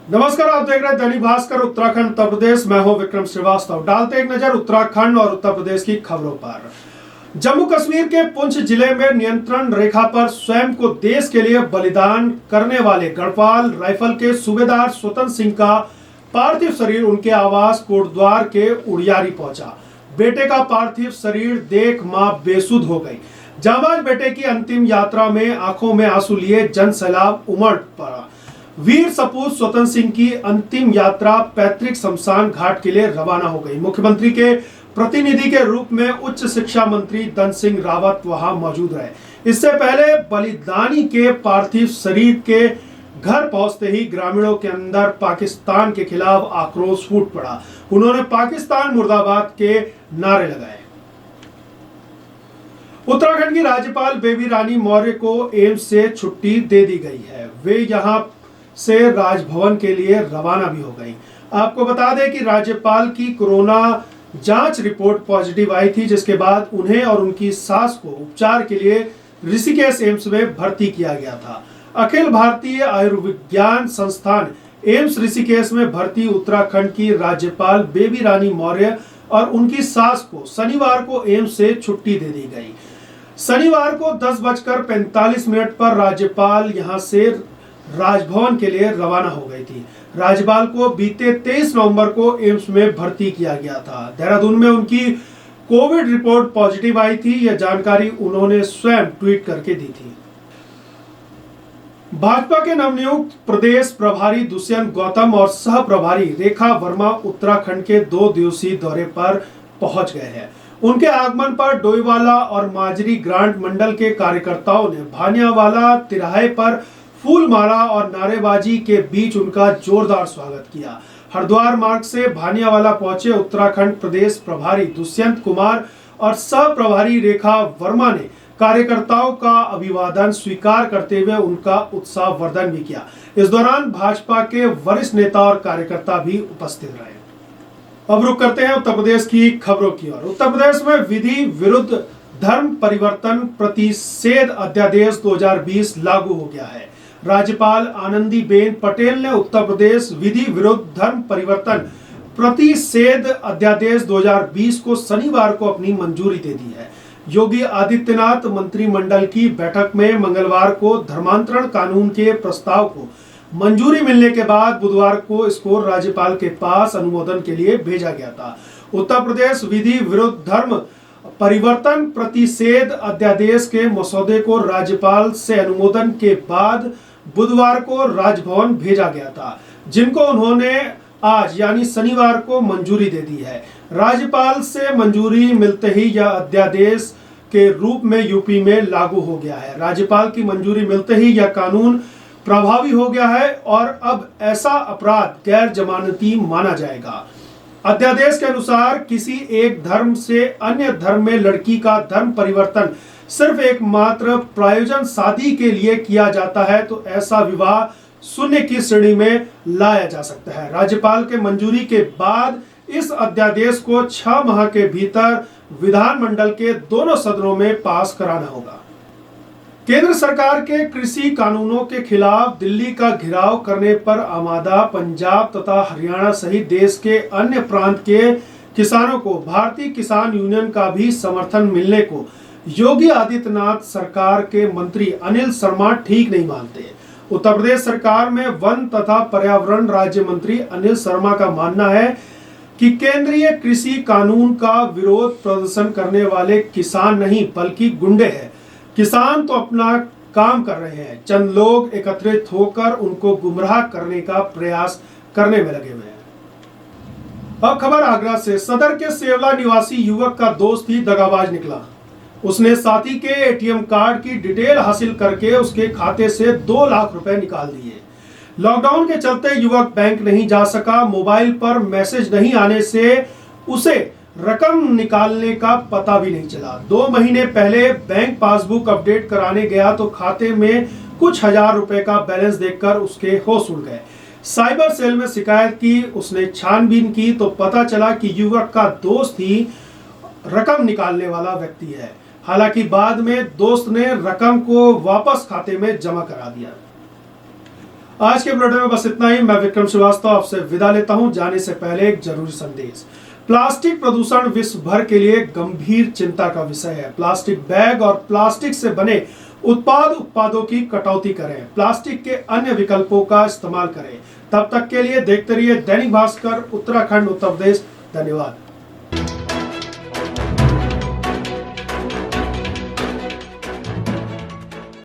नमस्कार, आप देख रहे हैं दैनिक भास्कर उत्तराखंड उत्तर प्रदेश। मैं हूं विक्रम श्रीवास्तव। डालते एक नजर उत्तराखंड और उत्तर प्रदेश की खबरों पर। जम्मू कश्मीर के पुंछ जिले में नियंत्रण रेखा पर स्वयं को देश के लिए बलिदान करने वाले गढ़वाल राइफल के सूबेदार स्वतंत्र सिंह का पार्थिव शरीर उनके आवास कोटद्वार के उड़ियारी पहुंचा। बेटे का पार्थिव शरीर देख मां बेसुध हो गई। जाबाज बेटे की अंतिम यात्रा में आंखों में आंसू लिए जन सैलाब उमड़ पड़ा। वीर सपूत स्वतंत्र सिंह की अंतिम यात्रा पैतृक शमशान घाट के लिए रवाना हो गई। मुख्यमंत्री के प्रतिनिधि के रूप में उच्च शिक्षा मंत्री धन सिंह रावत वहां मौजूद रहे। इससे पहले बलिदानी के पार्थिव शरीर के घर पहुंचते ही ग्रामीणों के अंदर पाकिस्तान के खिलाफ आक्रोश फूट पड़ा। उन्होंने पाकिस्तान मुर्दाबाद के नारे लगाए। उत्तराखंड की राज्यपाल बेबी रानी मौर्य को एम्स से छुट्टी दे दी गई है। वे यहां से राजभवन के लिए रवाना भी हो गई। आपको बता दें कि राज्यपाल की कोरोना जांच रिपोर्ट पॉजिटिव आई थी, जिसके बाद उन्हें और उनकी सास को उपचार के लिए ऋषिकेश एम्स में भर्ती किया गया था। अखिल भारतीय आयुर्विज्ञान संस्थान एम्स ऋषिकेश में भर्ती उत्तराखंड की राज्यपाल बेबी रानी मौर्य और उनकी सास को शनिवार को एम्स से छुट्टी दे दी गई। शनिवार को 10:45 पर राज्यपाल यहां से राजभवन के लिए रवाना हो गई थी। राज्यपाल को बीते 23 नवंबर को एम्स में भर्ती किया गया था। देहरादून में उनकी कोविड रिपोर्ट पॉजिटिव आई थी। यह जानकारी उन्होंने स्वयं ट्वीट करके दी थी। भाजपा के नवनियुक्त प्रदेश प्रभारी दुष्यंत गौतम और सह प्रभारी रेखा वर्मा उत्तराखंड के 2 दिवसीय दौरे पर पहुंच गए हैं। उनके आगमन पर डोईवाला और माजरी ग्रांट मंडल के कार्यकर्ताओं ने भानियावाला तिराहे पर फूलमाला और नारेबाजी के बीच उनका जोरदार स्वागत किया। हरिद्वार मार्ग से भानियावाला पहुंचे उत्तराखंड प्रदेश प्रभारी दुष्यंत कुमार और सह प्रभारी रेखा वर्मा ने कार्यकर्ताओं का अभिवादन स्वीकार करते हुए उनका उत्साह वर्धन भी किया। इस दौरान भाजपा के वरिष्ठ नेता और कार्यकर्ता भी उपस्थित रहे। अब रुक करते हैं उत्तर प्रदेश की खबरों की ओर। उत्तर प्रदेश में विधि विरुद्ध धर्म परिवर्तन प्रतिषेध अध्यादेश 2020 लागू हो गया है। राज्यपाल आनंदीबेन पटेल ने उत्तर प्रदेश विधि विरुद्ध धर्म परिवर्तन प्रतिषेध अध्यादेश 2020 को शनिवार को अपनी मंजूरी दे दी है। योगी आदित्यनाथ मंत्रिमंडल की बैठक में मंगलवार को धर्मांतरण कानून के प्रस्ताव को मंजूरी मिलने के बाद बुधवार को इसको राज्यपाल के पास अनुमोदन के लिए भेजा गया था। उत्तर प्रदेश विधि विरुद्ध धर्म परिवर्तन प्रतिषेध अध्यादेश के मसौदे को राज्यपाल से अनुमोदन के बाद बुधवार को राजभवन भेजा गया था, जिनको उन्होंने आज यानी शनिवार को मंजूरी दे दी है। राज्यपाल से मंजूरी मिलते ही यह अध्यादेश के रूप में यूपी में लागू हो गया है। राज्यपाल की मंजूरी मिलते ही यह कानून प्रभावी हो गया है और अब ऐसा अपराध गैर जमानती माना जाएगा। अध्यादेश के अनुसार किसी एक धर्म से अन्य धर्म में लड़की का धर्म परिवर्तन सिर्फ एकमात्र प्रयोजन शादी के लिए किया जाता है तो ऐसा विवाह शून्य की श्रेणी में लाया जा सकता है। राज्यपाल के मंजूरी के बाद इस अध्यादेश को 6 माह के भीतर विधानमंडल के दोनों सदनों में पास कराना होगा। केंद्र सरकार के कृषि कानूनों के खिलाफ दिल्ली का घेराव करने पर आमादा पंजाब तथा हरियाणा सहित देश के अन्य प्रांत के किसानों को भारतीय किसान यूनियन का भी समर्थन मिलने को योगी आदित्यनाथ सरकार के मंत्री अनिल शर्मा ठीक नहीं मानते। उत्तर प्रदेश सरकार में वन तथा पर्यावरण राज्य मंत्री अनिल शर्मा का मानना है कि केंद्रीय कृषि कानून का विरोध प्रदर्शन करने वाले किसान नहीं बल्कि गुंडे हैं। किसान तो अपना काम कर रहे हैं, चंद लोग एकत्रित होकर उनको गुमराह करने का प्रयास करने में लगे हुए हैं। अब खबर आगरा से। सदर के सेवला निवासी युवक का दोस्त ही दगाबाज निकला। उसने साथी के एटीएम कार्ड की डिटेल हासिल करके उसके खाते से 2 लाख रुपए निकाल दिए। लॉकडाउन के चलते युवक बैंक नहीं जा सका। मोबाइल पर मैसेज नहीं आने से उसे रकम निकालने का पता भी नहीं चला। 2 महीने पहले बैंक पासबुक अपडेट कराने गया तो खाते में कुछ हजार रुपए का बैलेंस देखकर उसके होश उड़ गए। साइबर सेल में शिकायत की। उसने छानबीन की तो पता चला कि युवक का दोस्त ही रकम निकालने वाला व्यक्ति है। हालांकि बाद में दोस्त ने रकम को वापस खाते में जमा करा दिया। आज के बुलेटिन में बस इतना ही। मैं विक्रम श्रीवास्तव आपसे विदा लेता हूं। जाने से पहले एक जरूरी संदेश। प्लास्टिक प्रदूषण विश्व भर के लिए गंभीर चिंता का विषय है। प्लास्टिक बैग और प्लास्टिक से बने उत्पादों की कटौती करें। प्लास्टिक के अन्य विकल्पों का इस्तेमाल करें। तब तक के लिए देखते रहिए दैनिक भास्कर उत्तराखंड उत्तर प्रदेश। धन्यवाद।